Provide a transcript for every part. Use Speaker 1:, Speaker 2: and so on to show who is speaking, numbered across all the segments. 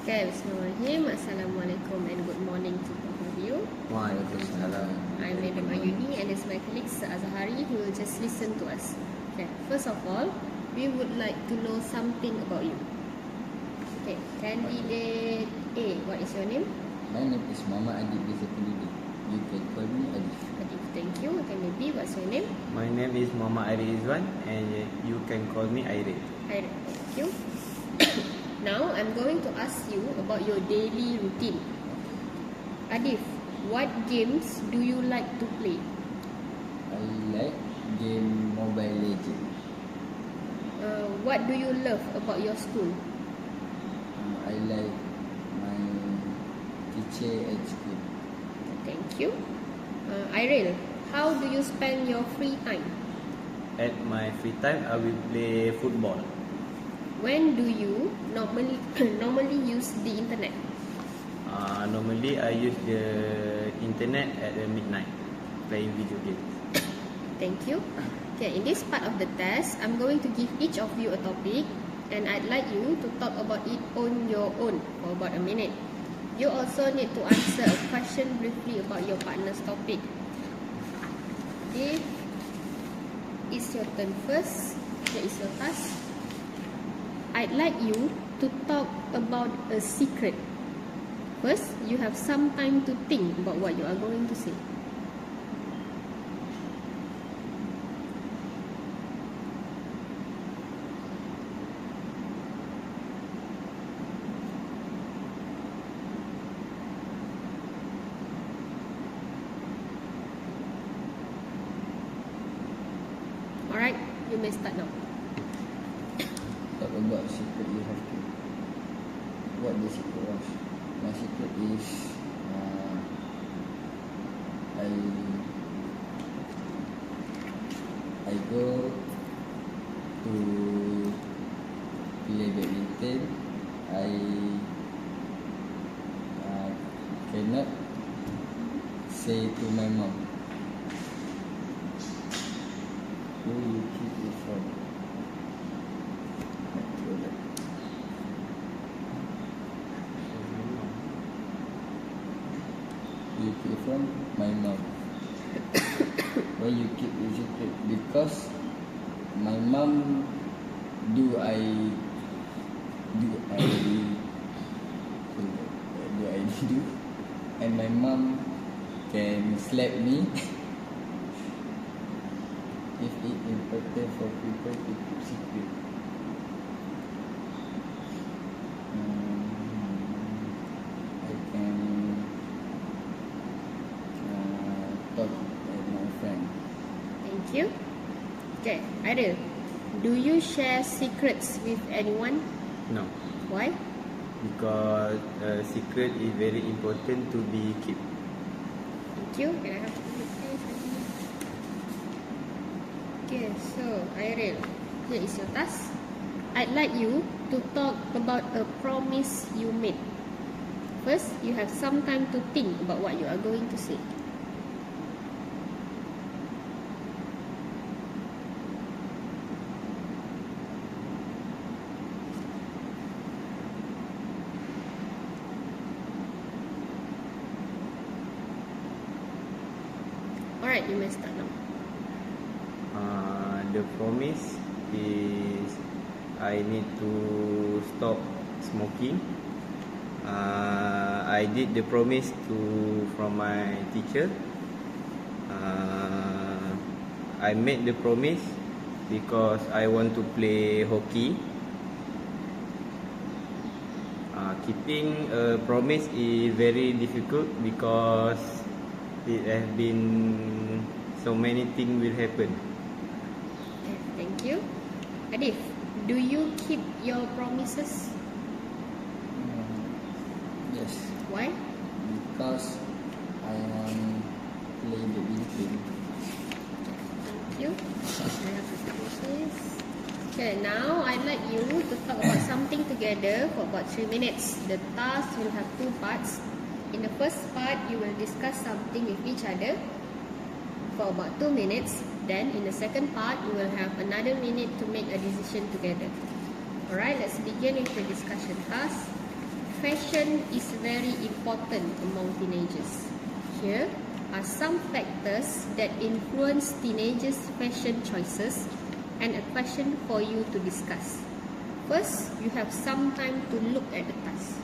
Speaker 1: Okay, Bismillahirrahmanirrahim. Assalamualaikum and good morning to both of you.
Speaker 2: Waalaikumsalam.
Speaker 1: I'm Madam Ayuni and it's my colleague Sir Azhari who will just listen to us. Okay, first of all, we would like to know something about you. Okay, candidate A, what is your name?
Speaker 2: My name is Muhammad Adib Bizzakuddin. You can call me Adib.
Speaker 1: Adib, thank you. Candidate B, what's your name?
Speaker 3: My name is Muhammad Airi Izwan and you can call me Airi.
Speaker 1: Aira, thank you. Now, I'm going to ask you about your daily routine. Adif, what games do you like to play?
Speaker 2: I like game Mobile Legends.
Speaker 1: What do you love about your school?
Speaker 2: I like my teacher at school.
Speaker 1: Thank you. Iril, how do you spend your free time?
Speaker 3: At my free time, I will play football.
Speaker 1: When do you normally use the internet?
Speaker 3: Normally, I use the internet at midnight playing video games.
Speaker 1: Thank you. Okay, in this part of the test, I'm going to give each of you a topic and I'd like you to talk about it on your own for about a minute. You also need to answer a question briefly about your partner's topic. If it's your turn first, here is your task. I'd like you to talk about a secret. First, you have some time to think about what you are going to say. Alright, you may start now.
Speaker 2: Talk about secret you have to. What the secret was? My secret is I go to play badminton. I cannot say to my mom. Who you keep it from? You keep it from my mom. Why you keep your secret? Because my mom do I do, and my mom can slap me if it important for people to keep secret. I can talk with my friend.
Speaker 1: Thank you. Okay, Adil, do you share secrets with anyone?
Speaker 3: No,
Speaker 1: Why?
Speaker 3: because secret is very important to be kept.
Speaker 1: Thank you. Can I have a please? Okay, so Iril, here is your task. I'd like you to talk about a promise you made. First, you have some time to think about what you are going to say. Alright, you may start now.
Speaker 3: The promise is I need to stop smoking. I did the promise from my teacher. I made the promise because I want to play hockey. Keeping a promise is very difficult because it has been so many things will happen.
Speaker 1: Okay, thank you. Adif, do you keep your promises?
Speaker 2: Yes,
Speaker 1: Why?
Speaker 2: because I want play badminton.
Speaker 1: Thank you. I have to finish this. Okay, now I'd like you to talk about something together for about 3 minutes. The task will have 2 parts. In the first part, you will discuss something with each other for about 2 minutes. Then in the second part, you will have another minute to make a decision together. Alright, let's begin with the discussion task. fashion is very important among teenagers. Here are some factors that influence teenagers' fashion choices and a question for you to discuss. First, you have some time to look at the task.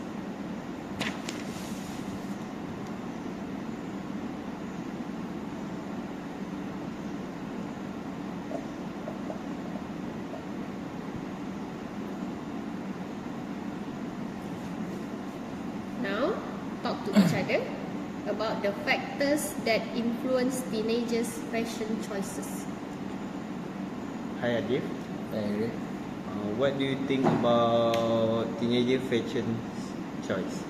Speaker 1: Now, talk to each other about the factors that influence teenagers' fashion choices.
Speaker 3: Hi Adif,
Speaker 2: Direct.
Speaker 3: what do you think about teenager fashion choice?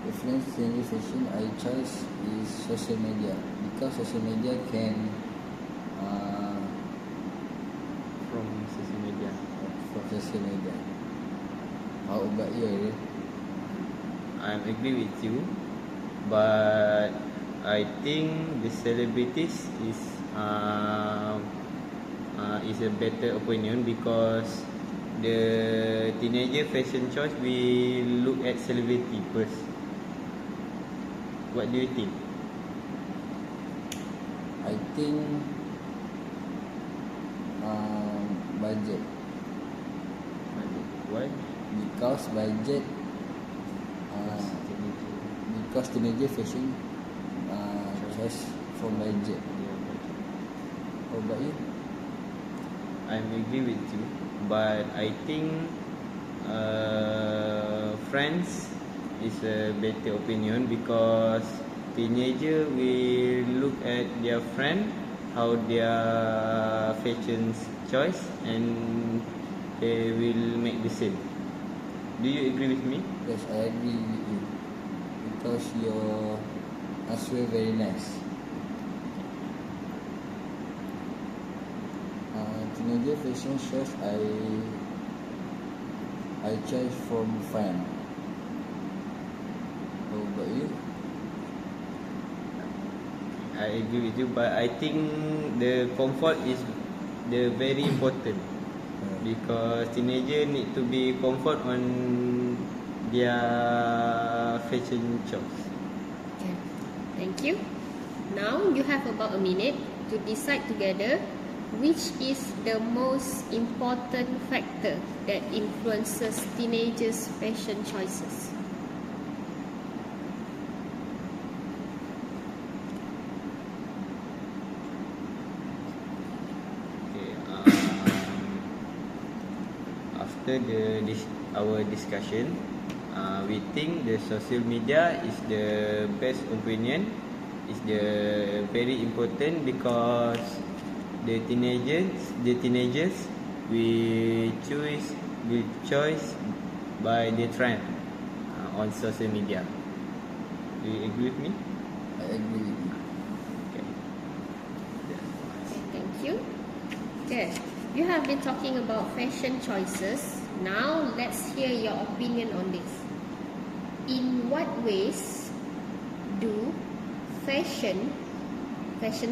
Speaker 2: Influence teenage fashion I choose is social media, because social media can
Speaker 3: From social media.
Speaker 2: from social media. How about you, Ariel?
Speaker 3: I agree with you, but I think the celebrities is a better opinion, because the teenager fashion choice we look at celebrity first. What do you think?
Speaker 2: I think budget,
Speaker 3: Why?
Speaker 2: because budget because teenager fashion choice from budget. How about you?
Speaker 3: I agree with you, but I think friends is a better opinion, because teenager will look at their friend, how their fashion choice, and they will make the same. Do you agree with me?
Speaker 2: Yes, I agree with you, because your answer very nice. Teenager fashion shows I choose from fan. How about you?
Speaker 3: I agree with you, but I think the comfort is the very important, because teenager need to be comfort on their fashion choice.
Speaker 1: Okay, thank you. Now you have about a minute to decide together which is the most important factor that influences teenagers' fashion choices.
Speaker 3: Okay, after our discussion, we think the social media is the best opinion. Is the very important, because the teenagers will choose by the trend on social media. Do you agree with me?
Speaker 2: I agree with you.
Speaker 3: Okay.
Speaker 1: Okay, thank you. Okay, you have been talking about fashion choices. Now let's hear your opinion on this. In what ways do fashion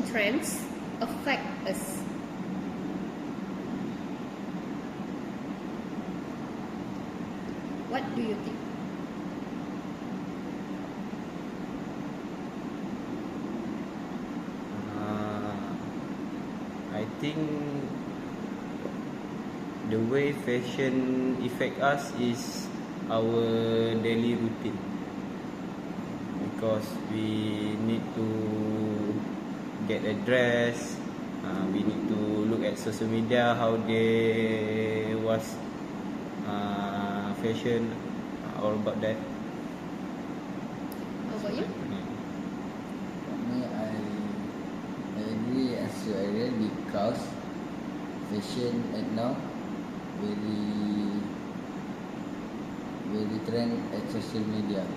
Speaker 1: trends affect us? What do you think?
Speaker 3: I think the way fashion affect us is our daily routine, because we need to get a dress, we need to look at social media how they was fashion, all about that.
Speaker 1: How about you?
Speaker 2: For me, I agree as you Ariel, because fashion at now very trend at social media.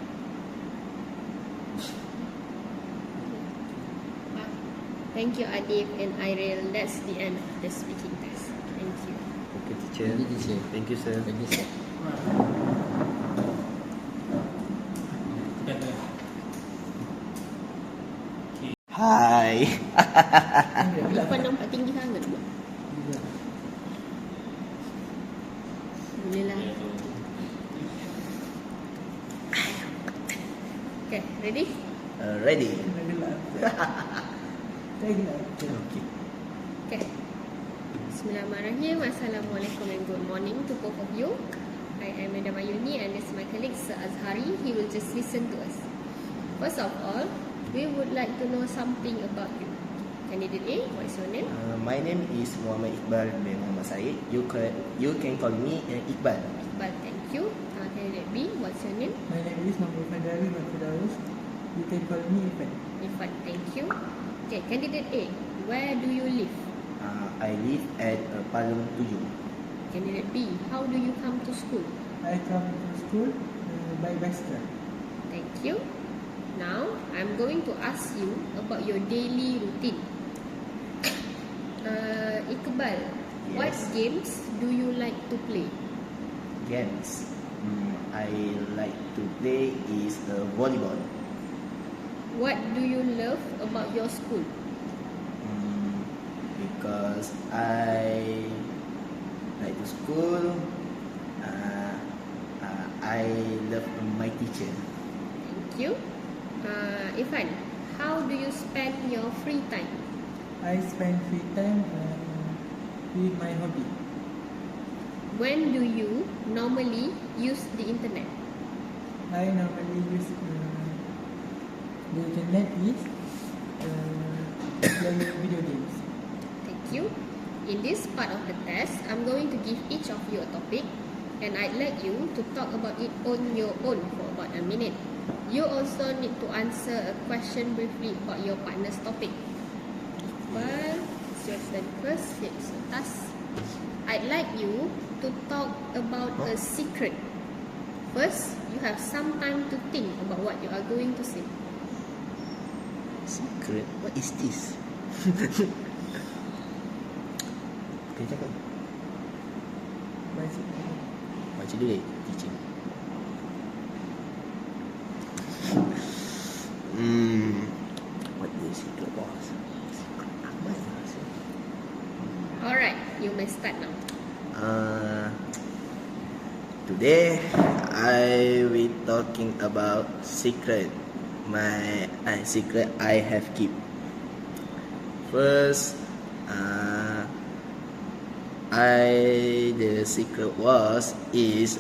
Speaker 1: Thank you, Adib and Irel. That's the end of the speaking test. Thank you.
Speaker 3: Okay, teacher.
Speaker 2: Thank you, teacher.
Speaker 3: Thank you, sir.
Speaker 2: Thank you, sir.
Speaker 3: Hi.
Speaker 1: Bukan nampak tinggi sangat. Alhamdulillah. Okay, ready?
Speaker 3: Ready?
Speaker 2: Okay.
Speaker 1: Okay. Bismillahirrahmanirrahim. Assalamualaikum and good morning to both of you. I am Madam Ayuni and this is my colleague Sir Azhari. He will just listen to us. First of all, we would like to know something about you. Candidate A, what is your name?
Speaker 4: My name is Muhammad Iqbal bin Muhammad Said. You can call me Iqbal.
Speaker 1: Iqbal, thank you. Candidate B, what's your name?
Speaker 5: My name is Muhammad Fadari bin Firdaus. You can call me Ifan.
Speaker 1: Irfan, thank you. Okay, candidate A, where do you live?
Speaker 4: I live at Parliament 7.
Speaker 1: Candidate B, how do you come to school?
Speaker 5: I come to school by bicycle.
Speaker 1: Thank you. Now, I'm going to ask you about your daily routine. Iqbal, what
Speaker 4: Yes.
Speaker 1: games do you like to play?
Speaker 4: Games. I like to play is volleyball.
Speaker 1: What do you love about your school?
Speaker 4: Because I like to school. I love my teacher.
Speaker 1: Thank you. Irfan, how do you spend your free time?
Speaker 5: I spend free time with my hobby.
Speaker 1: When do you normally use the internet?
Speaker 5: I normally use the internet is playing video games.
Speaker 1: Thank you. In this part of the test, I'm going to give each of you a topic and I'd like you to talk about it on your own for about a minute. You also need to answer a question briefly about your partner's topic. Well, it's your turn first. Here is your task. I'd like you to talk about a secret. First, you have some time to think about what you are going to say.
Speaker 4: Secret? What is this? Okay, cakap.
Speaker 5: Bicycle.
Speaker 4: Baca dulu teacher. What the secret was? Secret apa ya?
Speaker 1: Alright, you may start now.
Speaker 4: Today I will talking about secret. My secret I have keep. First, the secret is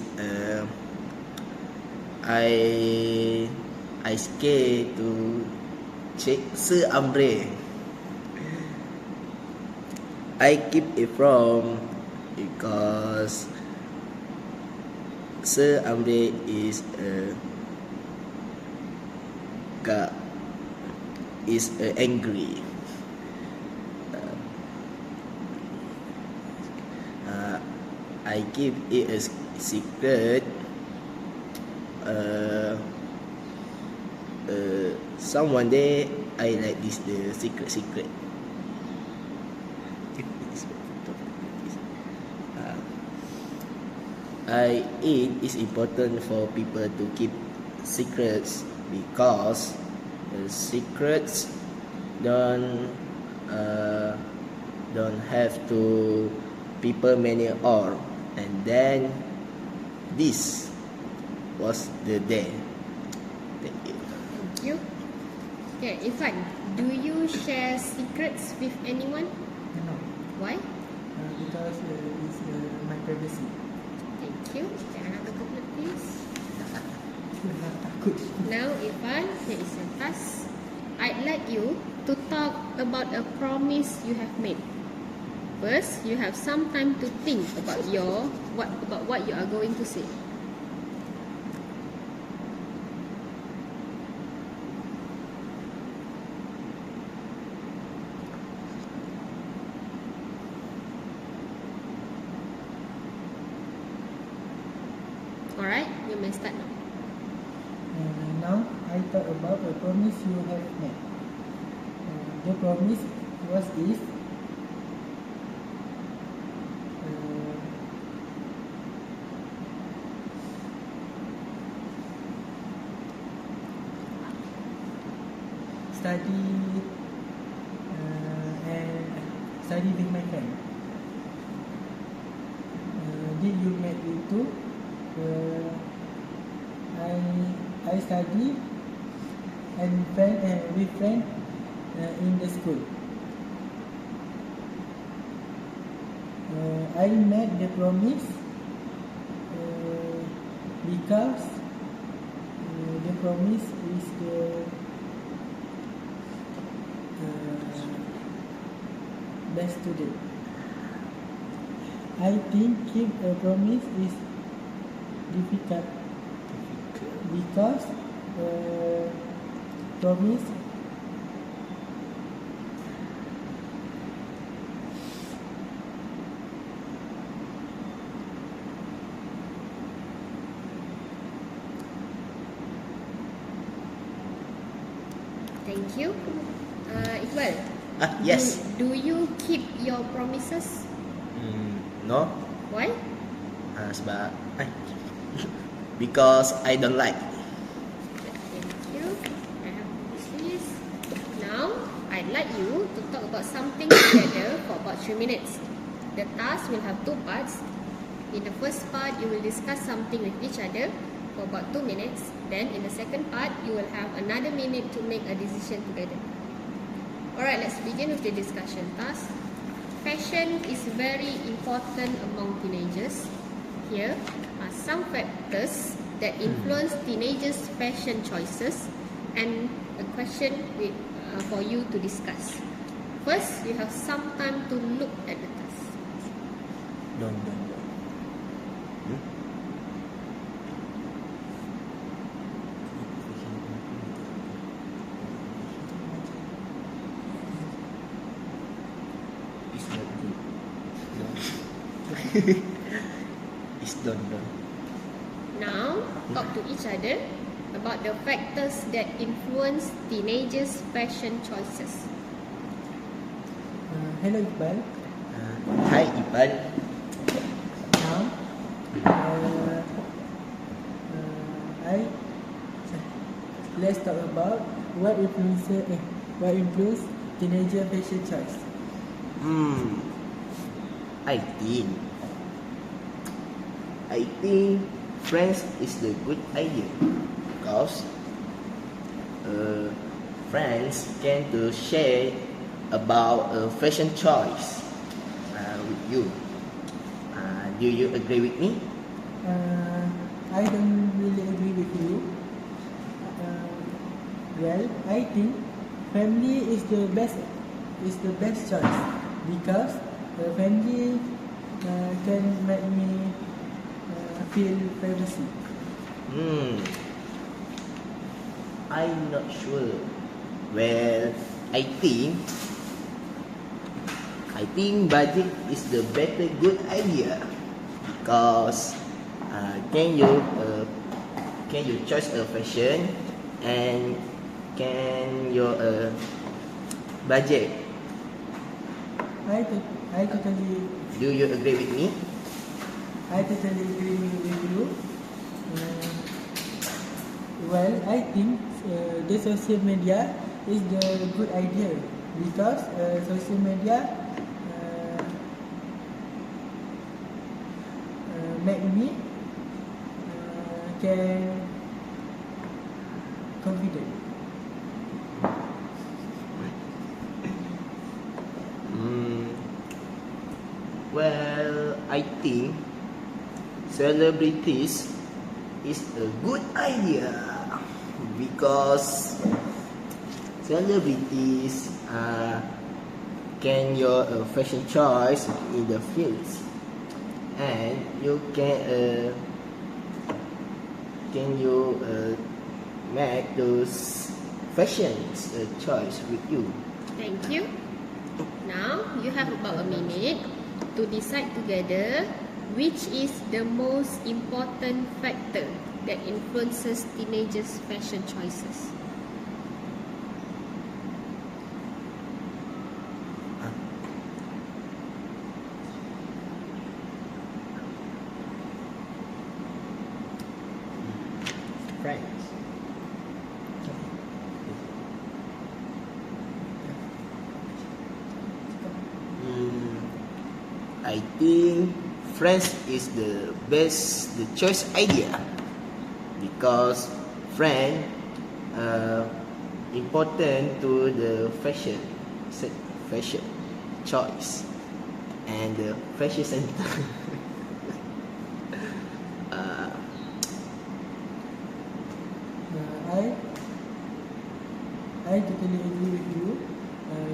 Speaker 4: I scared to check Ambre. I keep it from because Ambre is angry. I keep it a secret. Someone day I like this the secret. It is important for people to keep secrets because secrets don't have to people many or, and then this was the day. Thank you.
Speaker 1: Thank you. Okay, Irfan, do you share secrets with anyone?
Speaker 5: No,
Speaker 1: Why?
Speaker 5: because it's my privacy.
Speaker 1: Thank you. Okay, another couplet please.
Speaker 5: Takut.
Speaker 1: Now, Irfan, here is your task. I'd like you to talk about a promise you have made. First, you have some time to think about what you are going to say. Alright, you may start now.
Speaker 5: Now I talk about a promise you have made. The promise was if study and study with my friend. Did you met with two, I study and with friend in the school. I made the promise because the promise is the best student. I think keep a promise is difficult because promise
Speaker 1: Thank you. Iqbal,
Speaker 4: Yes.
Speaker 1: do you keep your promises?
Speaker 4: No.
Speaker 1: Why?
Speaker 4: Sebab because I don't like.
Speaker 1: Thank you. I have this. Now, I'd like you to talk about something together for about 3 minutes. The task will have 2 parts. In the first part, you will discuss something with each other for about 2 minutes. Then, in the second part, you will have another minute to make a decision together. Alright, let's begin with the discussion task. Fashion is very important among teenagers. Here are some factors that influence teenagers' fashion choices and a question for you to discuss. First, you have some time to look at the task.
Speaker 4: Don't. It's not good. No. It's don't.
Speaker 1: Now, talk to each other about the factors that influence teenagers' fashion choices.
Speaker 5: Hello Iqbal.
Speaker 4: Hi Ipan.
Speaker 5: Now, let's talk about what influence teenager fashion choice.
Speaker 4: I think friends is the good idea because friends can to share about fashion choice with you. Do you agree with me?
Speaker 5: I don't really agree with you. Well, I think family is the best choice because family can make me feel privacy.
Speaker 4: I'm not sure. Well, I think budget is the better good idea because can you choose a fashion and can your budget.
Speaker 5: I totally
Speaker 4: Do you agree with me?
Speaker 5: agree with you. Well, I think the social media is the good idea because social media make me can confident.
Speaker 4: Well, I think celebrities is a good idea because celebrities can your fashion choice in the fields and you can make those fashions choice with you.
Speaker 1: Thank you. Now, you have about a minute to decide together which is the most important factor that influences teenagers' fashion choices.
Speaker 4: Friends. I think friends is the best, the choice idea, because friend important to the fashion choice and the fashion center. uh,
Speaker 5: I totally agree with you.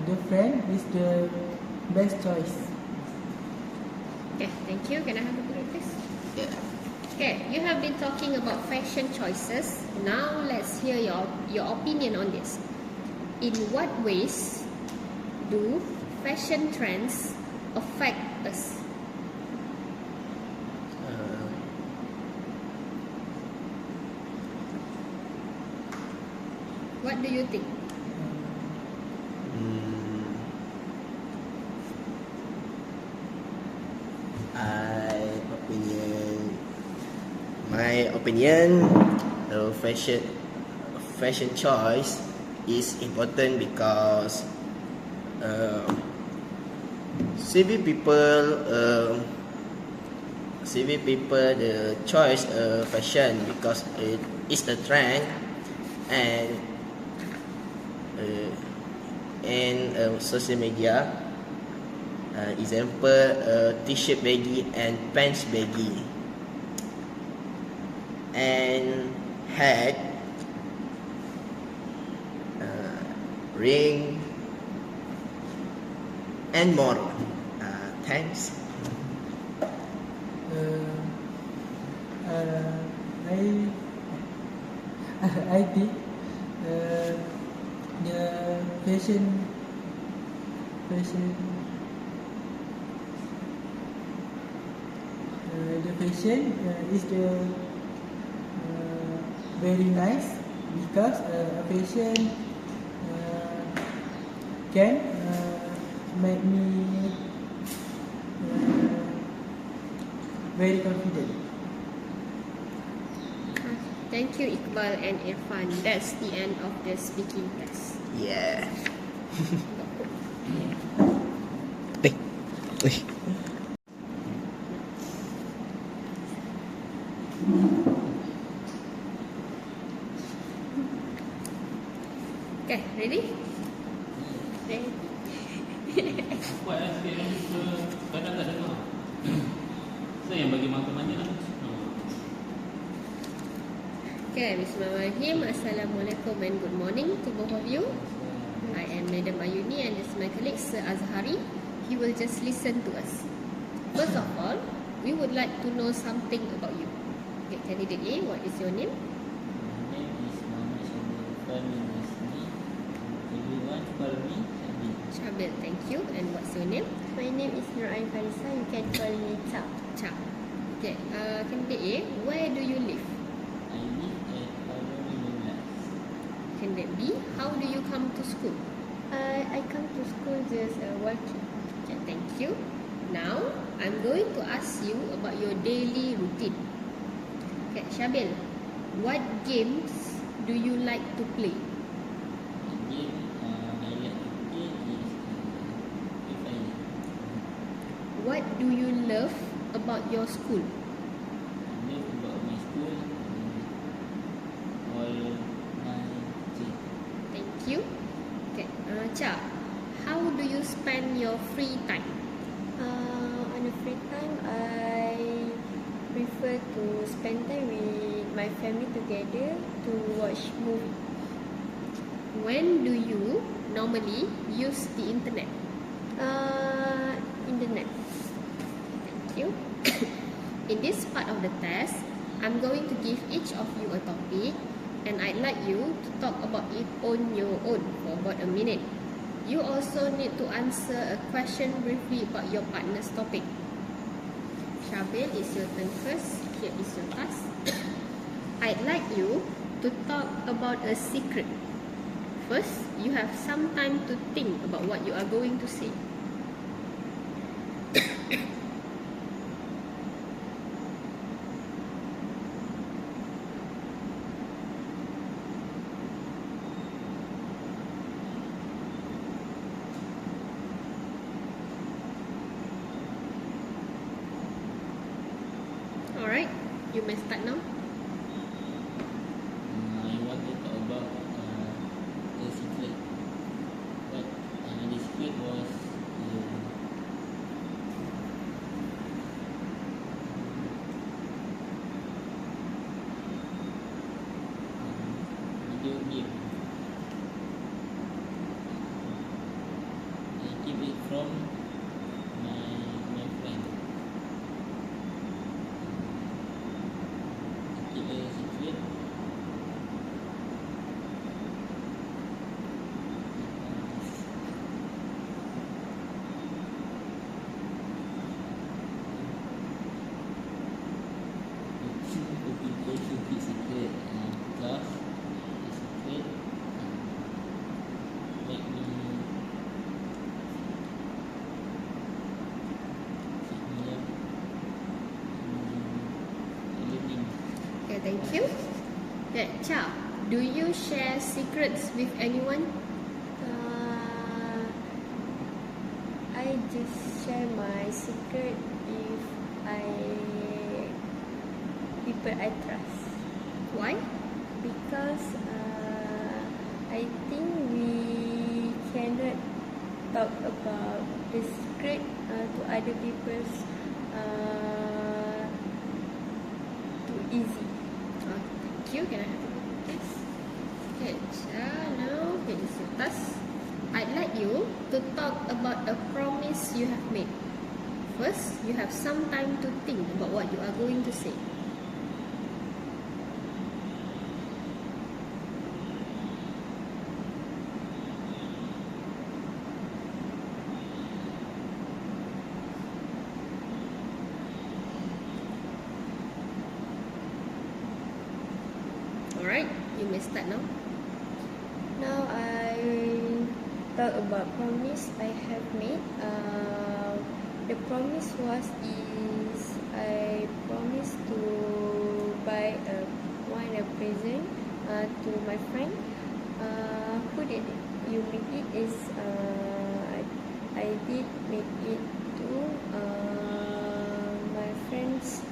Speaker 5: The friend is the best choice.
Speaker 1: Okay, thank you. Can I have a look at this?
Speaker 4: yeah.
Speaker 1: Okay, you have been talking about fashion choices. Now let's hear your opinion on this. In what ways do fashion trends affect us? What do you think?
Speaker 4: My opinion, the fashion choice is important because CV people the choice fashion because it is a trend, and social media, example t-shirt baggy and pants baggy and hat, ring and more. Thanks.
Speaker 5: I think the fashion is the very nice, because a fashion can make me very confident.
Speaker 1: Thank you, Iqbal and Irfan. That's the end of the speaking test.
Speaker 4: Yeah.
Speaker 1: Okay, ready? Ready?
Speaker 6: Buat lah sikit yang kadang tak dengar. Saya yang bagi makan manja lah.
Speaker 1: Okay, Bismillahirrahmanirrahim. Assalamualaikum and good morning to both of you. I am Madam Ayuni and this is my colleague Sir Azhari. He will just listen to us. First of all, we would like to know something about you. Okay, candidate A, what is your name?
Speaker 2: My name is Muhammad Syamil. Family is me. Everyone call me Syamil.
Speaker 1: Shabil, thank you. And what's your name?
Speaker 7: My name is Nur Ain Farisa. You can call me Chap.
Speaker 1: Chap. Okay, candidate A, where do you live?
Speaker 2: I live at Parliament Mimlas.
Speaker 1: Candidate B, how do you come to school?
Speaker 7: I come to school just walking.
Speaker 1: Okay, thank you. Now, I'm going to ask you about your daily routine. Okay, Shabil, what games do you like to play?
Speaker 2: The game I like to play is Free Fire.
Speaker 1: What do you love about your school?
Speaker 2: I love about my school all my team.
Speaker 1: Thank you. Okay, Cha, how do you spend your free time?
Speaker 7: On the free time, I prefer to spend time with my family together to watch movie.
Speaker 1: When do you normally use the internet?
Speaker 7: Internet.
Speaker 1: Thank you. In this part of the test, I'm going to give each of you a topic and I'd like you to talk about it on your own for about a minute. You also need to answer a question briefly about your partner's topic. Shabil, it's your turn first. Here is your task. I'd like you to talk about a secret. First, you have some time to think about what you are going to say. you may start now.
Speaker 6: I want to talk about the secret. But the secret was video game. I keep it from my friend. Keep a secret. People should keep secret because the secret make me up living.
Speaker 1: Okay, thank you. Okay, Cha, do you share secrets with anyone?
Speaker 7: I just share my secret if people I trust.
Speaker 1: Why?
Speaker 7: Because I think we cannot talk about the secret to other people's too easy.
Speaker 1: Thank you. Can I have this? Okay, Cha, now okay, this is your task. I'd like you to talk about a promise you have made. First, you have some time to think about what you are going to say. Alright, you may start now.
Speaker 7: Now I talk about promise I have made. The promise was I promised to buy a present to my friend. Who did you make it? Is I did make it to my friends.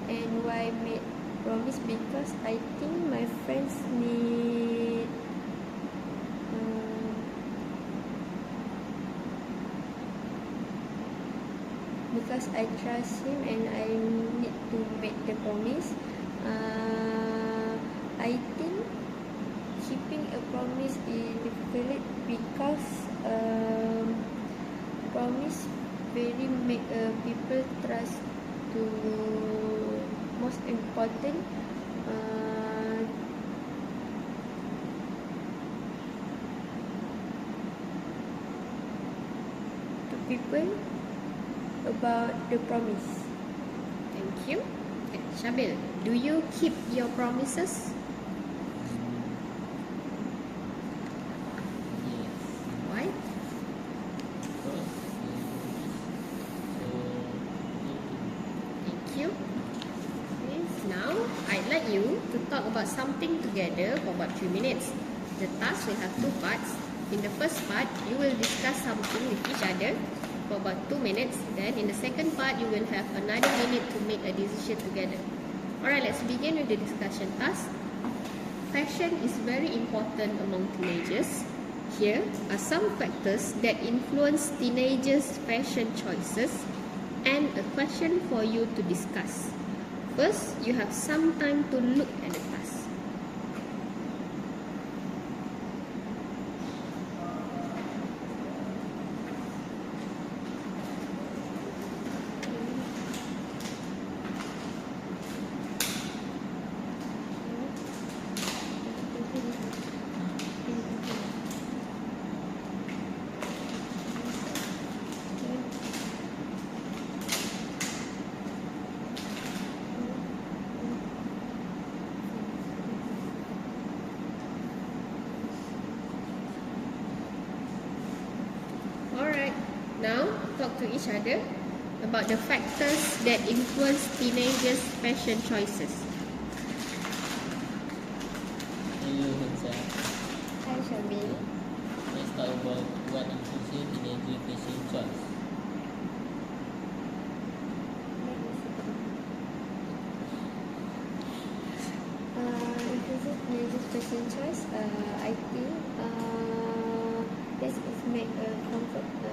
Speaker 7: And why made promise? Because I think my friends need because I trust him and I need to make the promise. I think keeping a promise is difficult because promise very make people trust to most important to people about the promise.
Speaker 1: Thank you. Okay, Shabil, do you keep your promises?
Speaker 6: Yes.
Speaker 1: Why?
Speaker 6: Because so
Speaker 1: Thank you. Okay, now I'd like you to talk about something together for about 3 minutes. The task will have 2 parts. In the first part, you will discuss something with each other for about 2 minutes. Then in the second part, you will have another minute to make a decision together. Alright, let's begin with the discussion task. Fashion is very important among teenagers. Here are some factors that influence teenagers' fashion choices and a question for you to discuss. First, you have some time to look at the task. Alright, now talk to each other about the factors that influence teenagers' fashion choices.
Speaker 6: hello Hansa.
Speaker 7: Hi Shabil.
Speaker 6: Let's talk about what influences teenager fashion choice.
Speaker 7: fashion choice, I think this is make a comfort to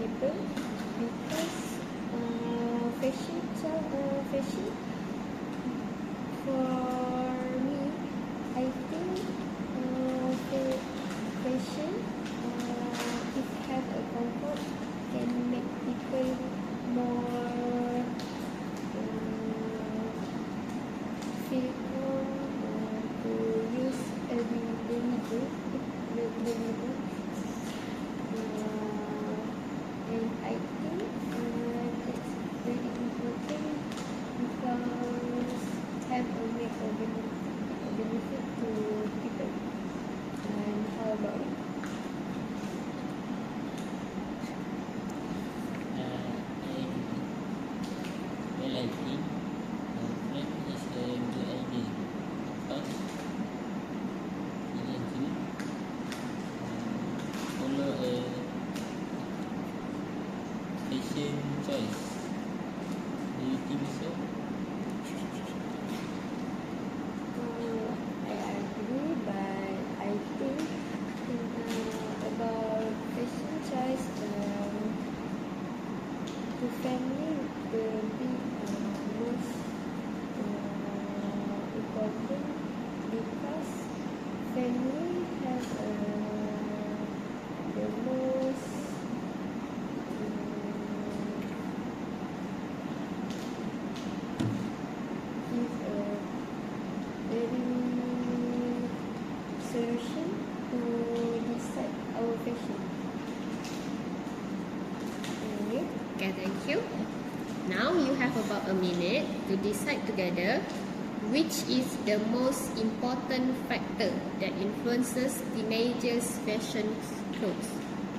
Speaker 7: people because fashion for me, I think fashion if have a comfort can make people more feel calm to use every daily good. And I think that's very important because have a make a benefit to people. And how about you?
Speaker 6: Well, I think friend is a good idea because it actually follow a fashion choice. Do you think so?
Speaker 7: I agree, but I think about fashion choice, to family will be most important because family has the most is a very solution to decide our fashion. Okay.
Speaker 1: Okay, thank you. Now you have about a minute to decide together which is the most important factor that influences teenagers' fashion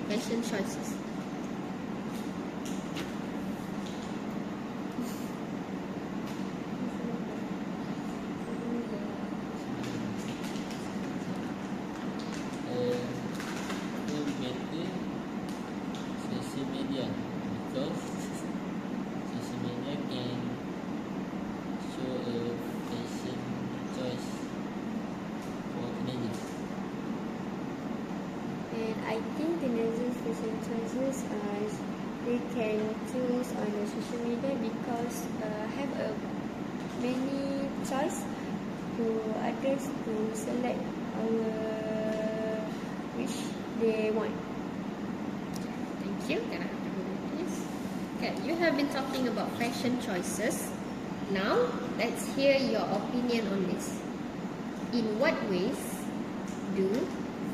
Speaker 1: choices.
Speaker 6: Feel better social media because social media can show a fashion choice for teenagers.
Speaker 7: And I think teenagers' fashion choices they can choose on the social media because have a many choice to others to select our which they want.
Speaker 1: Thank you. Can I have the minute, please? Okay, you have been talking about fashion choices. Now, let's hear your opinion on this. In what ways do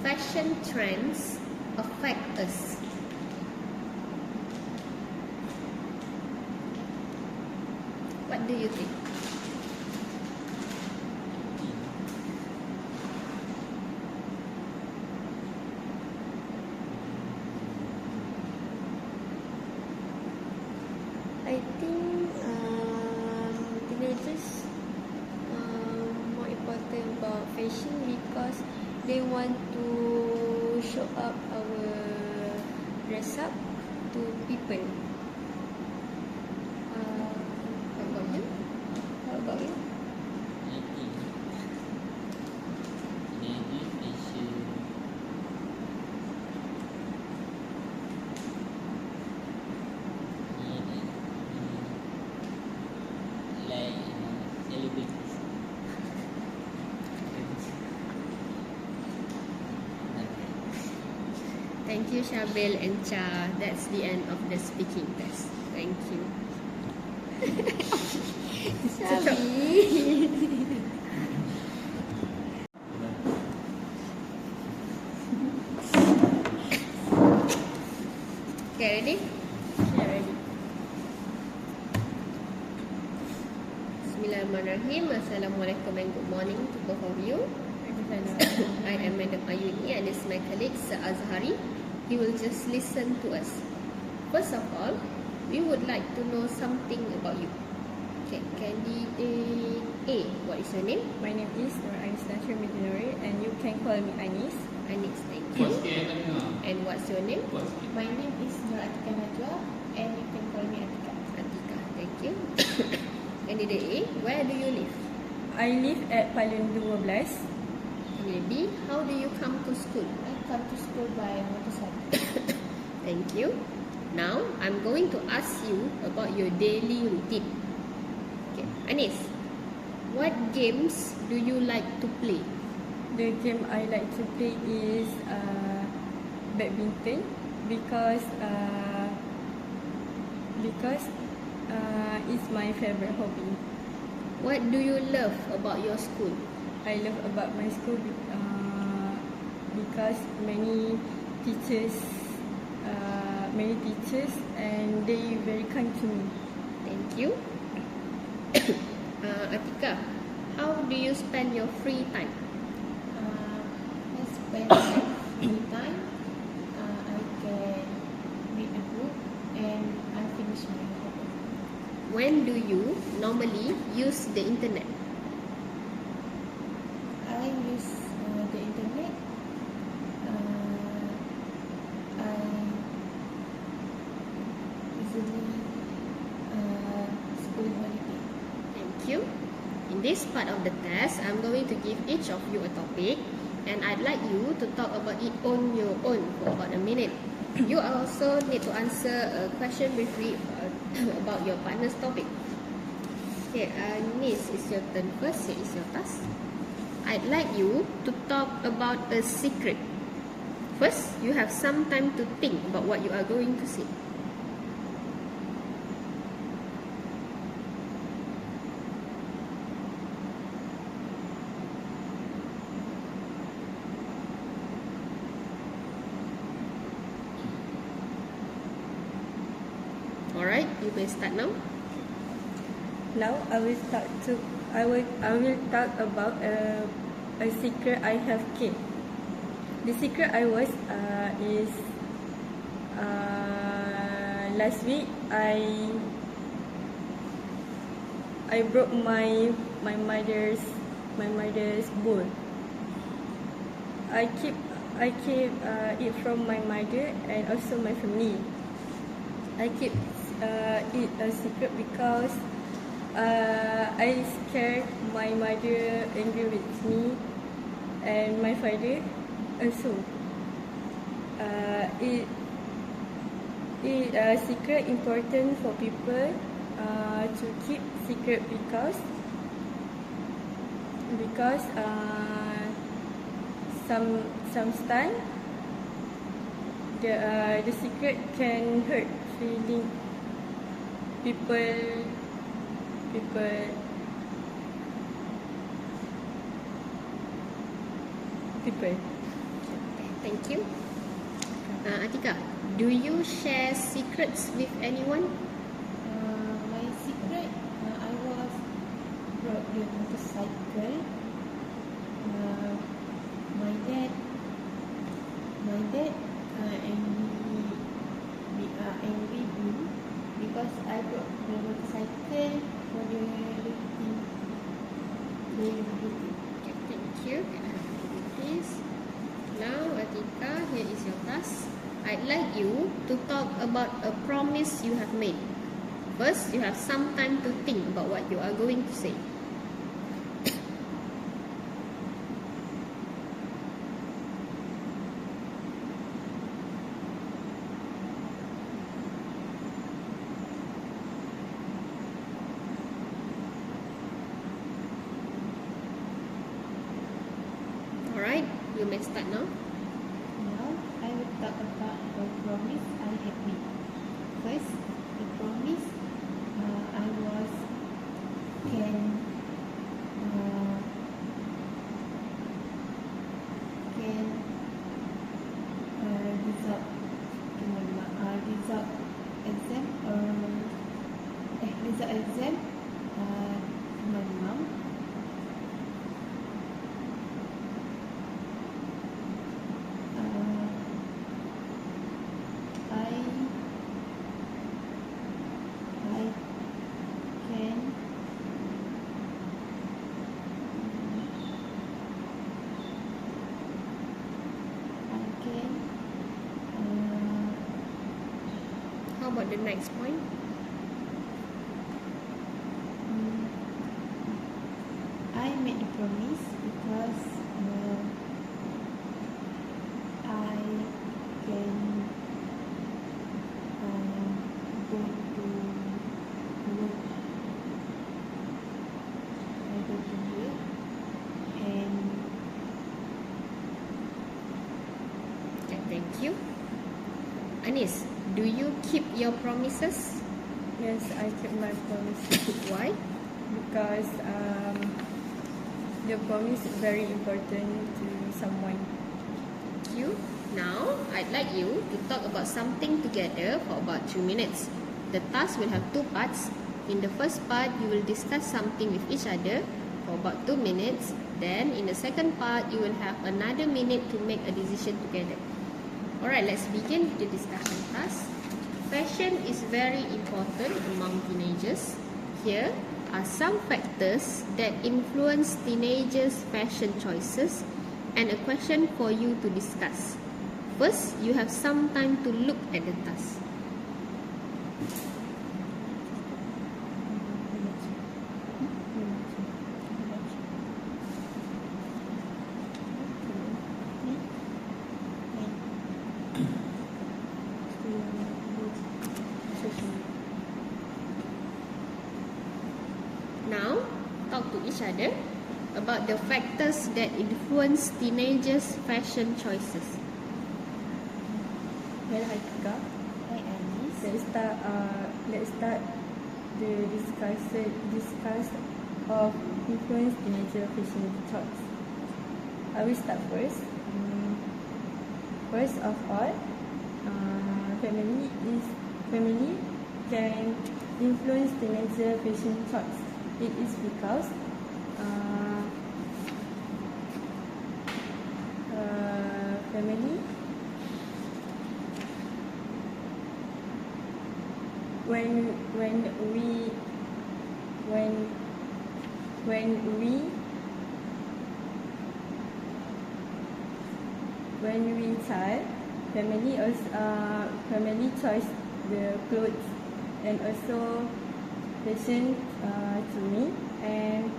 Speaker 1: fashion trends affect us? What do you think?
Speaker 7: I think teenagers more important about fashion because they want to show up our dress up to people.
Speaker 1: How about you?
Speaker 7: How about you?
Speaker 6: I think teenagers fashion like celebrities.
Speaker 1: Thank you, Shabil and Cha. That's the end of the speaking test. Thank you. Okay, ready?
Speaker 7: Yeah, ready.
Speaker 1: Bismillahirrahmanirrahim. Assalamualaikum and good morning to both of you. I am Madam Ayuni and this is my colleague Sir Azhari. He will just listen to us. First of all, we would like to know something about you. Okay, candidate A, what is your name?
Speaker 8: My name is Nur Anis Nasir Midinuri and you can call me Anis.
Speaker 1: Anis, thank
Speaker 6: Kuat
Speaker 1: you.
Speaker 6: sikit yang tak dengar.
Speaker 1: And what's your name?
Speaker 6: Kuat sikit.
Speaker 8: My name is Nur Atika Najwa and you can call me Atika.
Speaker 1: Atika, thank you. Candidate A, where do you live?
Speaker 8: I live at Palun 12.
Speaker 1: Okay, B, how do you come to school?
Speaker 7: I come to school by motorcycle.
Speaker 1: Thank you. Now, I'm going to ask you about your daily routine. Okay, Anis, what games do you like to play?
Speaker 8: The game I like to play is badminton because it's my favorite hobby.
Speaker 1: What do you love about your school?
Speaker 8: I love about my school because many teachers and they very kind to me.
Speaker 1: Thank you. Atika, how do you spend your free time?
Speaker 7: I spend my free time. I can read a book and I finish my homework.
Speaker 1: When do you normally use the internet?
Speaker 7: I use the internet. I usually school holiday.
Speaker 1: Thank you. In this part of the test, I'm going to give each of you a topic and I'd like you to talk about it on your own for about a minute. You also need to answer a question briefly about your partner's topic. Okay, Nis, it's your turn first. Here is your task. I'd like you to talk about a secret. First, you have some time to think about what you are going to say. Alright, you may start now.
Speaker 8: Now I will talk about a secret I have kept. The secret I was is last week I broke my mother's bowl. I keep it from my mother and also my family. I keep it a secret because I scared my mother angry with me and my father also. It secret important for people to keep secret because sometimes the secret can hurt feeling people.
Speaker 1: Thank you. Atika, do you share secrets with anyone?
Speaker 7: My secret, I was brought the motorcycle. My dad angry me because I brought the motorcycle for the routine.
Speaker 1: Okay, thank you. Please. Now, Atika, here is your task. I'd like you to talk about a promise you have made. First, you have some time to think about what you are going to say. Alright, you may start now.
Speaker 7: Now, I will talk about the promise I have made. First, the promise I was can result exam to my mom.
Speaker 1: How about the next point?
Speaker 7: I
Speaker 9: promise because I can go to work. I go to work and
Speaker 1: Okay, thank you. Anis, do you keep your promises?
Speaker 8: Yes, I keep my promise
Speaker 1: Why?
Speaker 8: because the promise is very important to someone.
Speaker 1: Thank you. Now, I'd like you to talk about something together for about 2 minutes. The task will have 2 parts. In the first part, you will discuss something with each other for about 2 minutes. Then, in the second part, you will have another minute to make a decision together. Alright, let's begin the discussion task. Fashion is very important among teenagers. Here are some factors that influence teenagers' fashion choices and a question for you to discuss. First, you have some time to look at the task. Now, talk to each other about the factors that influence teenagers' fashion choices.
Speaker 8: Well, Haika,
Speaker 9: I Alice.
Speaker 8: let's start the discuss of influence teenager fashion choice. I will start first. First of all, family can influence teenager fashion choice. It is because family when we child, family choice the clothes and also fashion to me, and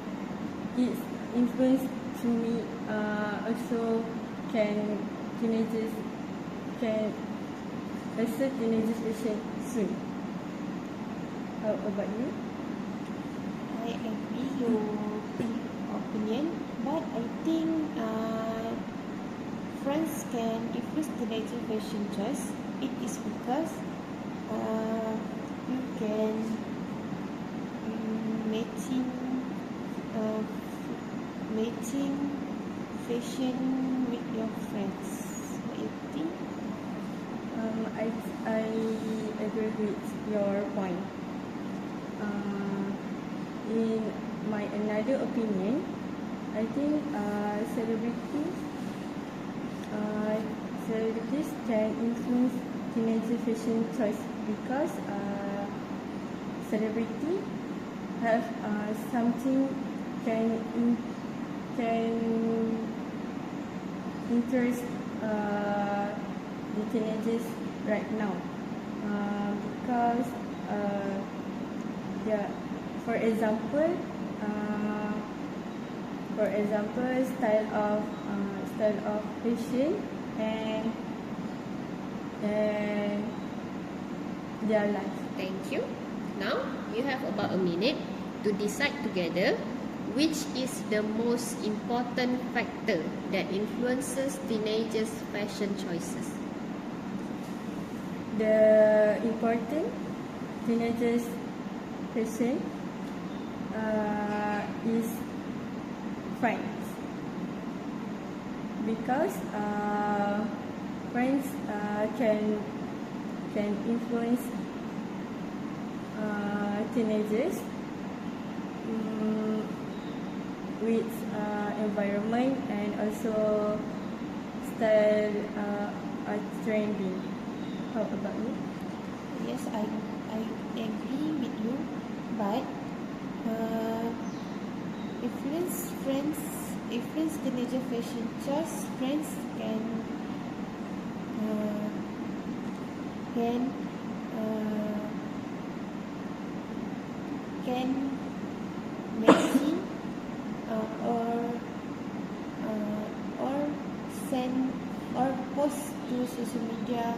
Speaker 8: its influence to me also teenagers fashion soon. How about you?
Speaker 9: I agree your opinion, but I think friends can influence teenager fashion choice. It is because you can matching fashion with your friends. What do you think?
Speaker 8: I agree with your point. In my another opinion, I think celebrities can influence teenager fashion choice because celebrity have something can interest the teenagers right now because for example style of fashion and their life.
Speaker 1: Thank you. Now, you have about a minute to decide together which is the most important factor that influences teenagers' fashion choices.
Speaker 8: The important teenagers fashion is friends because friends can influence teenagers with environment and also style trending. How about you?
Speaker 9: Yes, I agree with you, but influence teenager fashion choice. Friends can matching or post to social media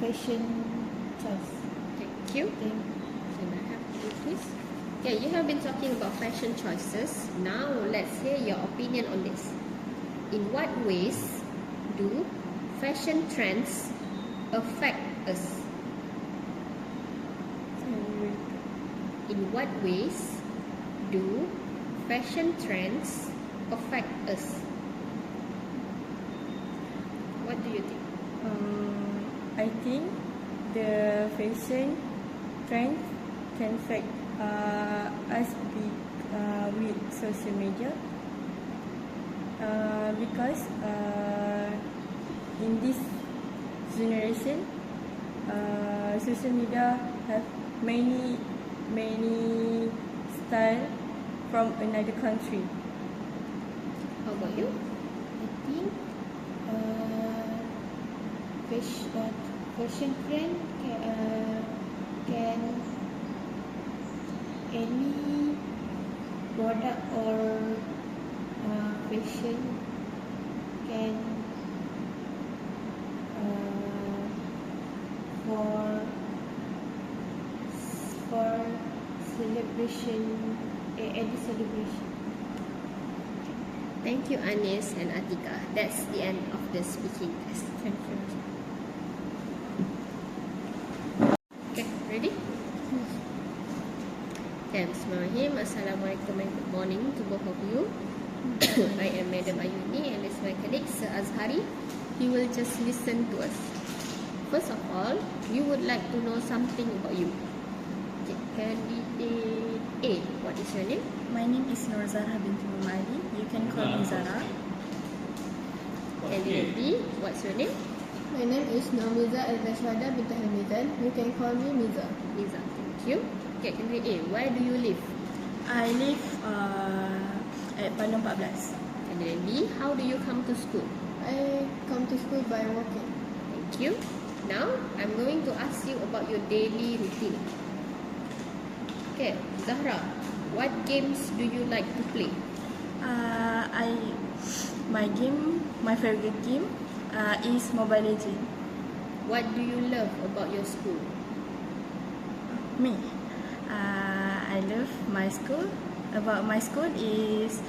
Speaker 9: fashion choice.
Speaker 1: Thank you.
Speaker 9: Thank
Speaker 1: Can I have you, please? Yeah, you have been talking about fashion choices. Now, let's hear your opinion on this. In what ways do fashion trends affect us? In what ways do fashion trends affect us? What do you think?
Speaker 8: I think the fashion trend can affect us with social media because in this generation social media have many style from another country.
Speaker 1: How about you?
Speaker 9: I think fashion trend can any product or fashion can for celebration any celebration.
Speaker 1: Thank you, Anis and Atika. That's the end of the speaking test.
Speaker 8: Thank you.
Speaker 1: Okay, ready? Okay, Bismillahirrahmanirrahim. Assalamualaikum and good morning to both of you. I am Madam Ayuni and this is my colleague Sir Azhari. He will just listen to us. First of all, we would like to know something about you. Okay, candidate A, what is your name?
Speaker 8: My name is Norzara binti Mumali. You can call me Zara.
Speaker 1: Candidate B, what's your name?
Speaker 10: My name is Namiza Al-Bashwada bint Hamizan. You can call me Miza.
Speaker 1: Liza, thank you. Okay, candidate A, where do you live?
Speaker 8: I live at Palung 14.
Speaker 1: Candidate B, how do you come to school?
Speaker 10: I come to school by walking.
Speaker 1: Thank you. Now, I'm going to ask you about your daily routine. Okay, Zahra, what games do you like to play?
Speaker 8: My favorite game is Mobile Legends.
Speaker 1: What do you love about your school?
Speaker 8: Me, I love my school. About my school is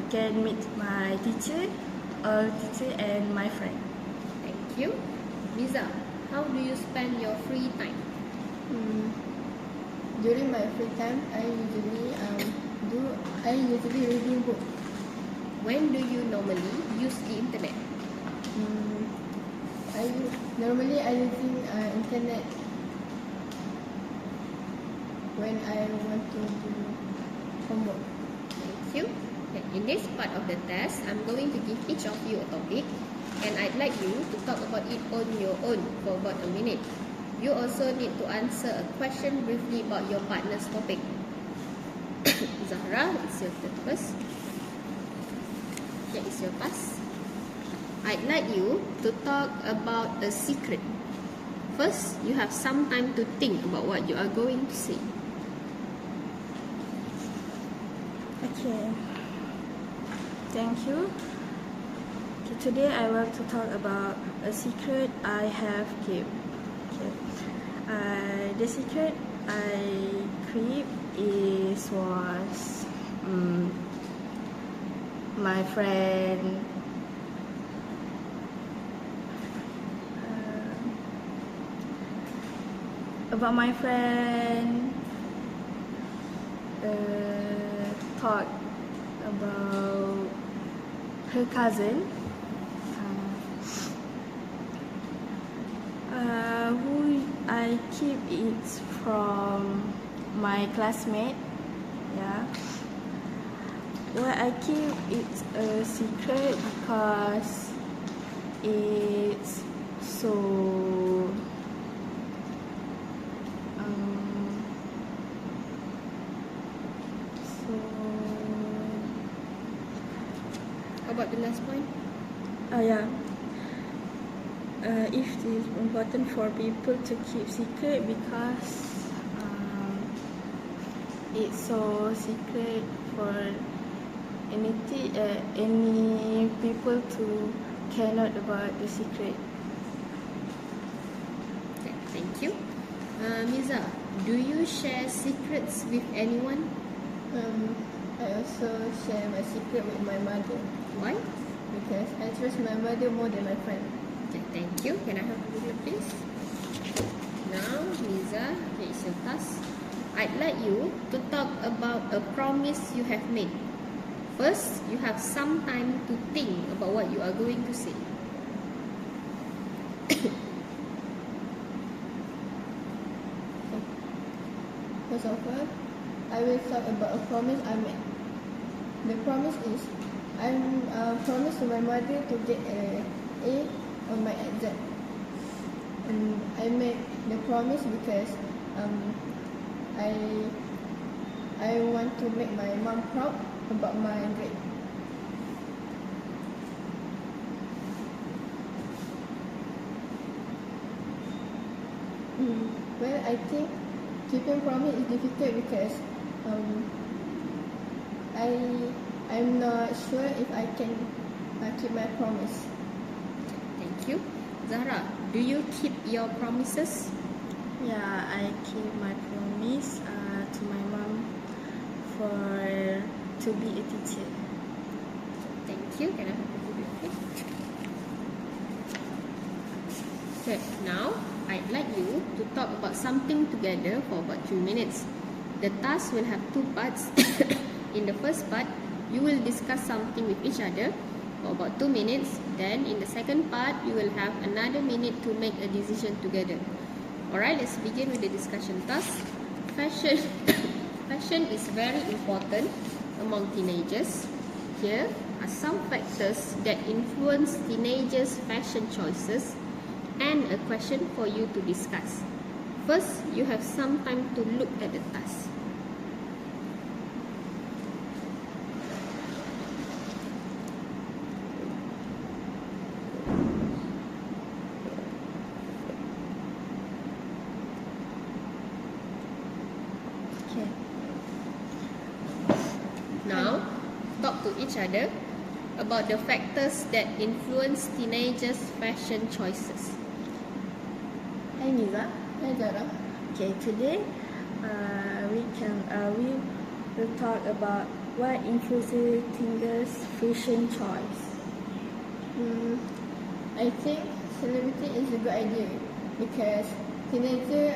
Speaker 8: can meet my teacher and my friend.
Speaker 1: Thank you. Miza, how do you spend your free time?
Speaker 10: During my free time, I usually reading book.
Speaker 1: When do you normally use the internet?
Speaker 10: Normally I using internet when I want to do homework.
Speaker 1: Thank you. Okay, in this part of the test, I'm going to give each of you a topic and I'd like you to talk about it on your own for about a minute. You also need to answer a question briefly about your partner's topic. Zahra, it's your turn first. Okay, it's your pass. I'd like you to talk about a secret. First, you have some time to think about what you are going to say.
Speaker 8: Okay. Thank you. Okay, today I want to talk about a secret I have kept. Okay. The secret I keep was my friend. About my friend thought about her cousin who I keep it from my classmate. Yeah, why I keep it a secret because it's so
Speaker 1: How about the last point?
Speaker 8: Yeah. If it is important for people to keep secret because it's so secret for any people to cannot about the secret.
Speaker 1: Okay, thank you. Miza, do you share secrets with anyone?
Speaker 10: I also share my secret with my mother
Speaker 1: Why?
Speaker 10: because I trust my mother more than my friend.
Speaker 1: Okay, thank you. Can I have a video, please? Now, Miza, okay, it's your task. I'd like you to talk about a promise you have made. First, you have some time to think about what you are going to say.
Speaker 10: First of all, I will talk about a promise I made. The promise is I promised to my mother to get a A on my exam. I made the promise because I want to make my mom proud about my grade. Well, I think keeping promise is difficult because I'm not sure if I can keep my promise.
Speaker 1: Thank you. Zahra, do you keep your promises?
Speaker 8: Yeah, I keep my promise to my mom to be a teacher.
Speaker 1: Thank you. Can I have a video, please? Okay, now I'd like you to talk about something together for about 2 minutes. The task will have 2 parts. In the first part, you will discuss something with each other for about 2 minutes. Then in the second part, you will have another minute to make a decision together. Alright, let's begin with the discussion task. Fashion. Fashion is very important among teenagers. Here are some factors that influence teenagers' fashion choices and a question for you to discuss. First, you have some time to look at the task.
Speaker 8: Okay.
Speaker 1: Now, talk to each other about the factors that influence teenagers' fashion choices.
Speaker 8: Hi Niza.
Speaker 10: Hi Zara.
Speaker 8: Okay, today we will talk about what influences teenagers' fashion choice.
Speaker 10: I think celebrity is a good idea because teenagers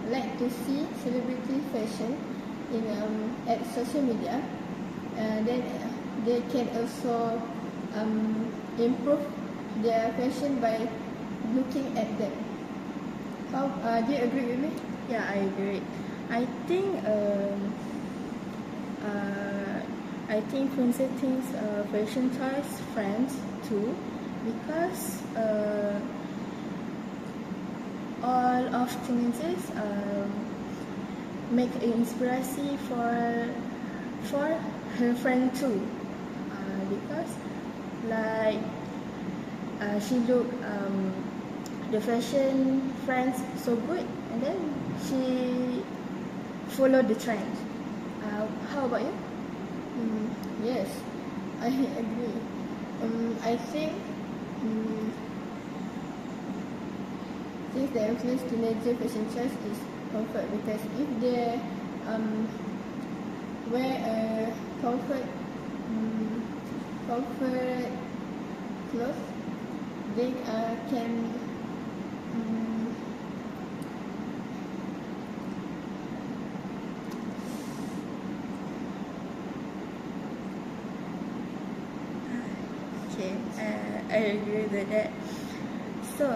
Speaker 10: like to see celebrity fashion in at social media. Then they can also improve their fashion by looking at them. How do you agree with me?
Speaker 8: Yeah, I agree. I think influences teens' fashion choice friends too, because all of teenagers make an inspiration for her friend too, because like she look the fashion friends so good, and then she follow the trend. How about you?
Speaker 10: Yes, I agree. I think things that influence teenager fashion choice is comfort, because if they wear a comfort clothes, they can
Speaker 8: Okay, I agree with that. So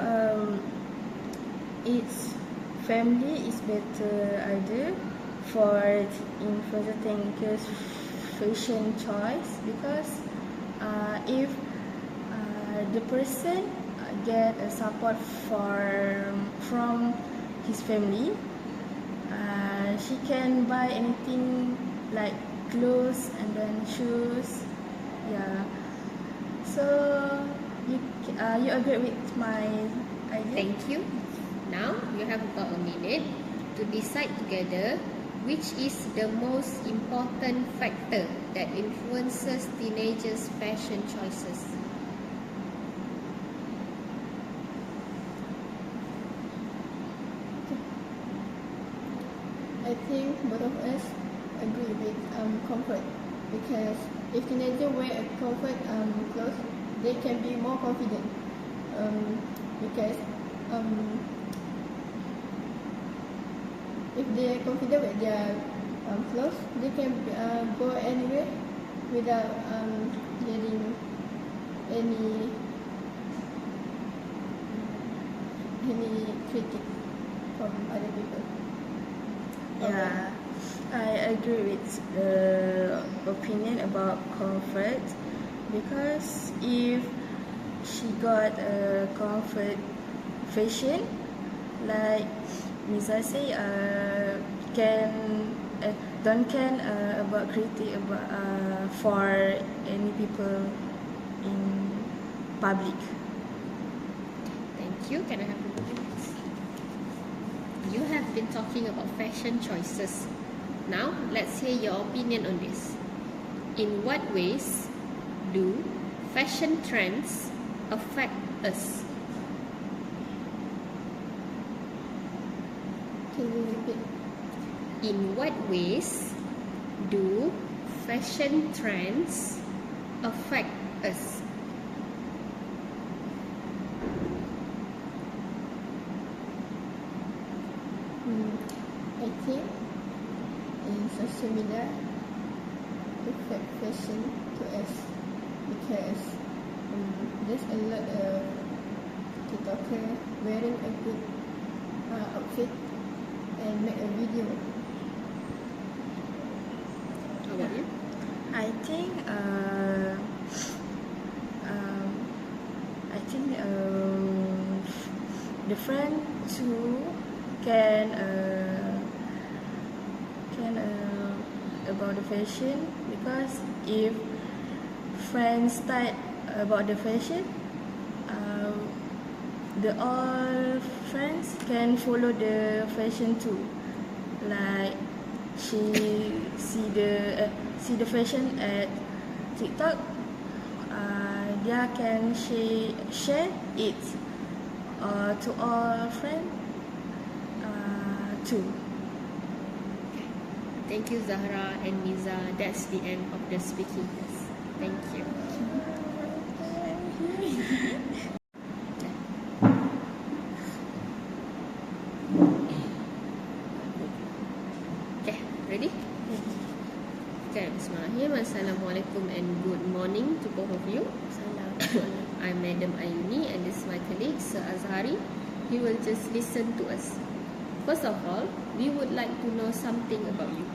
Speaker 8: its family is better idea for influencer teenagers fashion choice, because if the person get a support from his family, she can buy anything like clothes and then shoes. Yeah. So you agree with my idea?
Speaker 1: Thank you. Now, you have about a minute to decide together Which is the most important factor that influences teenagers' fashion choices?
Speaker 10: I think both of us agree with comfort, because if teenagers wear a comfort clothes, they can be more confident. Because if they are confident with their clothes, they can go anywhere without getting any critic from other people.
Speaker 8: Yeah, I agree with the opinion about comfort, because if she got a comfort fashion, like Miza say, don't can about critic about for any people in public.
Speaker 1: Thank you. Can I have a moment? You have been talking about fashion choices. Now, let's hear your opinion on this. In what ways do fashion trends affect us?
Speaker 10: Can you repeat?
Speaker 1: In what ways do fashion trends affect us?
Speaker 10: I think in social media affect fashion to us, because there's a lot of TikToker wearing a good outfit and make a video.
Speaker 1: How about you?
Speaker 8: I think the friend too can about the fashion, because if friends start about the fashion, the all friends can follow the fashion too. Like she see the fashion at TikTok, dia can share it to all friends too.
Speaker 1: Thank you, Zahra and Miza. That's the end of the speaking test. Thank you. Okay, ready? Okay, Bismillahirrahmanirrahim. Assalamualaikum and good morning to both of you. I'm Madam Ayuni and this is my colleague Sir Azhari. He will just listen to us. First of all, we would like to know something about you.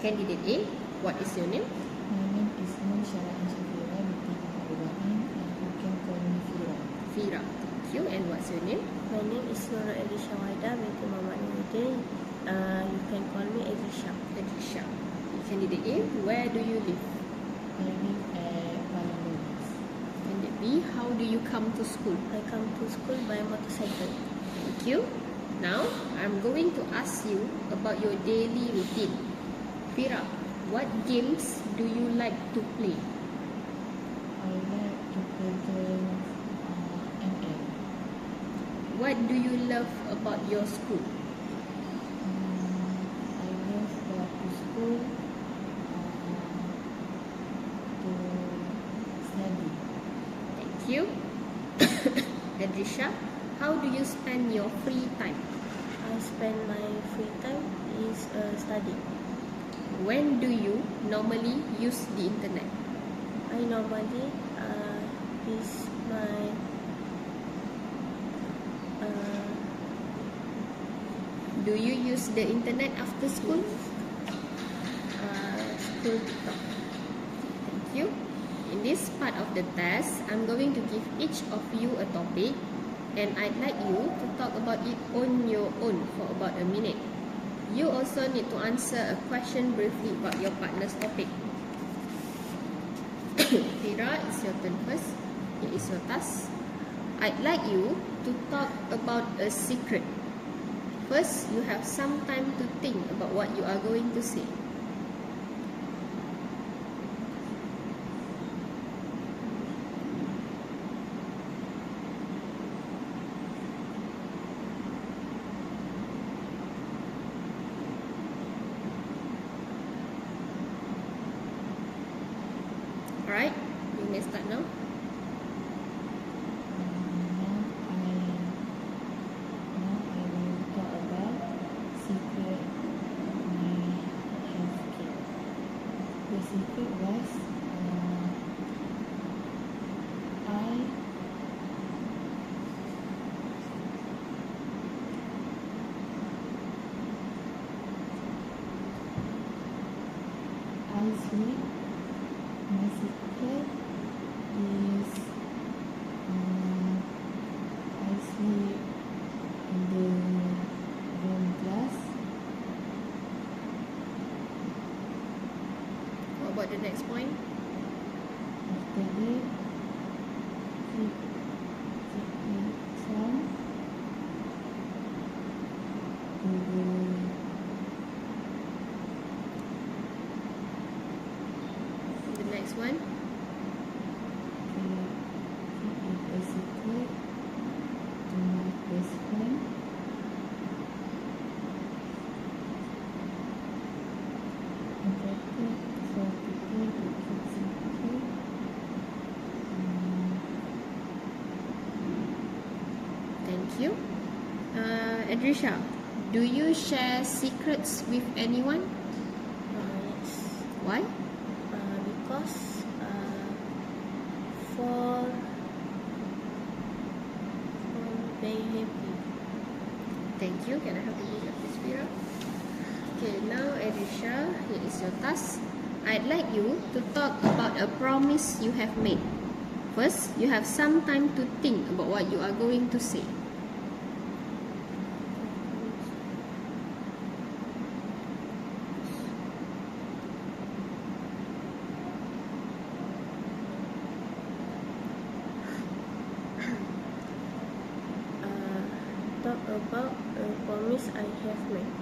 Speaker 1: Candidate A, what is your name?
Speaker 11: My name is Nur Syarah Shafira binti Ibrahim, and you can call me Fira.
Speaker 1: Fira. Thank you. And what's your name?
Speaker 9: My name is Nurul Elisha Waida binti Muhammad Nuruddin. You can call me Elisha.
Speaker 1: Elisha. Candidate A, where do you live?
Speaker 11: I live at Palembang.
Speaker 1: Candidate B, how do you come to school?
Speaker 9: I come to school by motorcycle.
Speaker 1: Thank you. Now, I'm going to ask you about your daily routine. Fira, what games do you like to play?
Speaker 11: I like to play games ML.
Speaker 1: What do you love about your school?
Speaker 11: I love to go to school to study.
Speaker 1: Thank you. Adrisha, how do you spend your free time?
Speaker 9: I spend my free time is study.
Speaker 1: When do you normally use the internet?
Speaker 9: I normally use my
Speaker 1: Do you use the internet after school?
Speaker 9: school TikTok.
Speaker 1: Thank you. In this part of the test, I'm going to give each of you a topic and I'd like you to talk about it on your own for about a minute. You also need to answer a question briefly about your partner's topic. Fira, it's your turn first. Here is your task. I'd like you to talk about a secret. First, you have some time to think about what you are going to say. Alright, you may start now.
Speaker 11: Now I will talk about secret my health kit. The secret was I sleep. My secret is I sleep in the room class.
Speaker 1: What about the next point?
Speaker 11: After that, keep some to
Speaker 1: The next one.
Speaker 11: keep it a secret to my best friend. Important for people to keep secret.
Speaker 1: Thank you. Adrisha, do you share secrets with anyone?
Speaker 9: Yes.
Speaker 1: Why?
Speaker 9: Because for very happy.
Speaker 1: Thank you. Can I have a look at this, Fira? Okay, now Adrisha, here is your task. I'd like you to talk about a promise you have made. First, you have some time to think about what you are going to say.
Speaker 9: Talk about a promise I have made.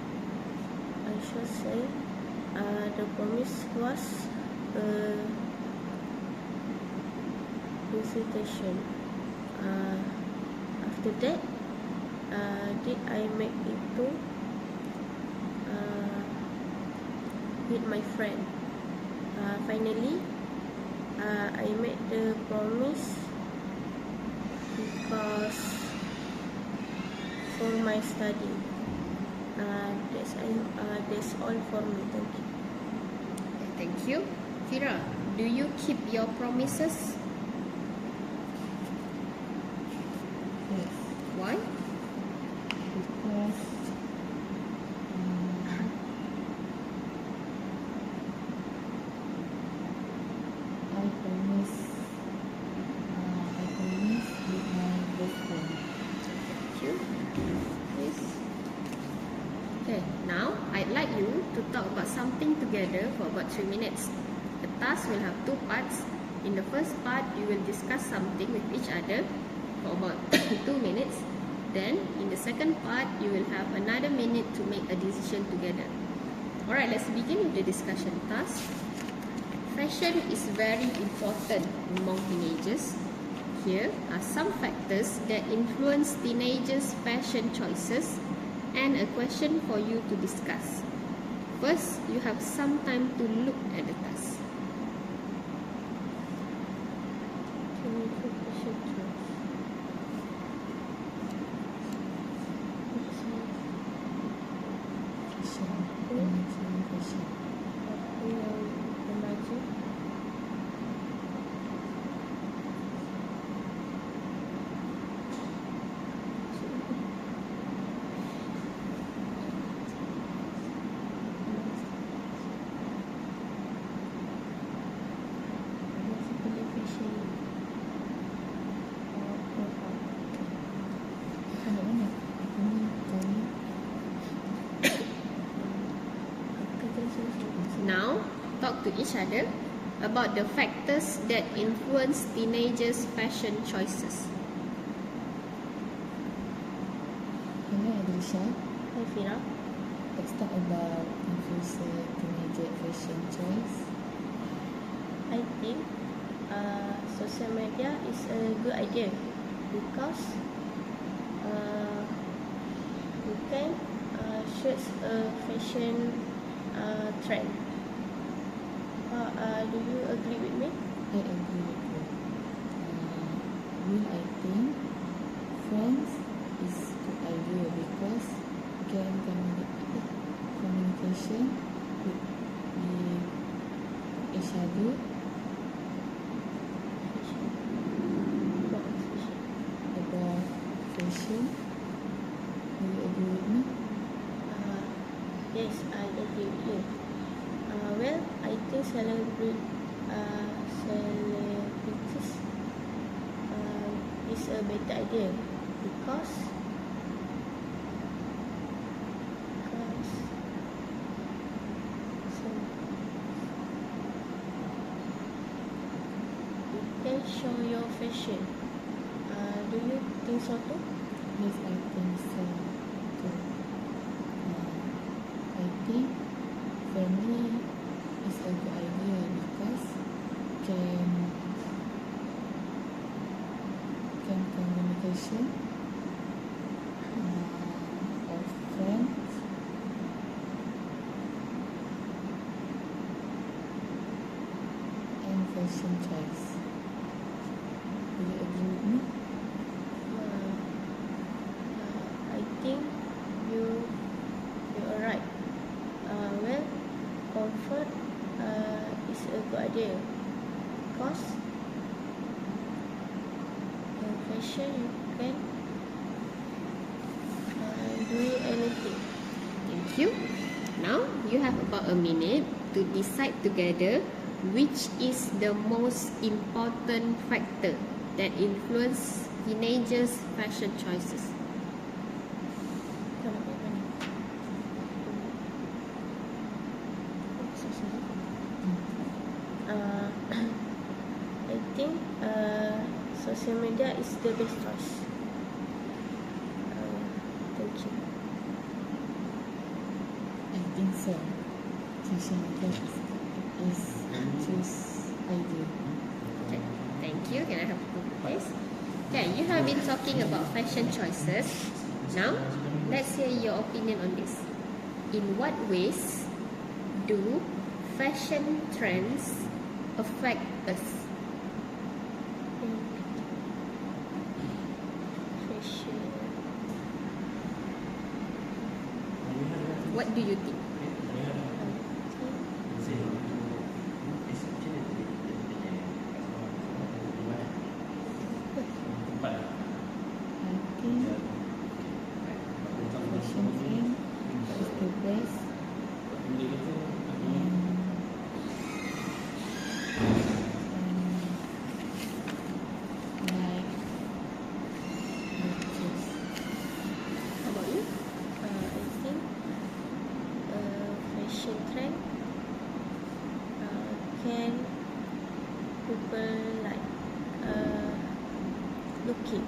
Speaker 9: I should say the promise was visitation. After that, did I make it to with my friend. Finally, I made the promise because for my study. That's all for me. Thank you.
Speaker 1: Okay, thank you. Fira, do you keep your promises?
Speaker 11: Yes,
Speaker 1: Why?
Speaker 11: because I promise with my best friend.
Speaker 1: Thank you. Please. Okay, now I'd like you to talk about something together for about 3 minutes. The task will have 2 parts. In the first part, you will discuss something with each other for about 2 minutes. Then, in the second part, you will have another minute to make a decision together. Alright, let's begin with the discussion task. Fashion is very important among teenagers. Here are some factors that influence teenagers' fashion choices and a question for you to discuss. First, you have some time to look at the task.
Speaker 9: Can you put the shirt first?
Speaker 11: Fashion.
Speaker 9: Remaja.
Speaker 11: Kat mana? Ini tadi.
Speaker 1: Now, talk to each other about the factors that influence teenagers' fashion choices.
Speaker 11: Hello, Adrisha.
Speaker 9: Hi Fira.
Speaker 11: Let's talk about influencer teenager fashion choice.
Speaker 9: I think social media is a good idea because you can search a fashion trend. Do you agree with me?
Speaker 11: I agree with you. Will I think friends is good idea because can communication with each other. About fashion. Do you agree with me?
Speaker 9: Yes, I agree with you. Well, I think celebrities is a better idea because so you can show your fashion. Do you think so too?
Speaker 11: Yes, I think so too. I think family is a good idea because can communication of friends and fashion choice. Do you agree with me?
Speaker 9: I think you are right. Well, comfort is a good idea because fashion you can do anything.
Speaker 1: Thank you. Now you have about a minute to decide together which is the most important factor that influence teenagers' fashion choices.
Speaker 9: I think social media is the best choice. Thank you.
Speaker 11: I think so. Social media is choose idea.
Speaker 1: Okay, thank you. Can I have a look, please? Okay, you have been talking about fashion choices. Now, let's hear your opinion on this. In what ways do fashion trends affect us?
Speaker 9: Fashion.
Speaker 1: What do you think?
Speaker 11: I think fashion trend is the best like choose.
Speaker 1: How about you?
Speaker 9: I think fashion trend can people like looking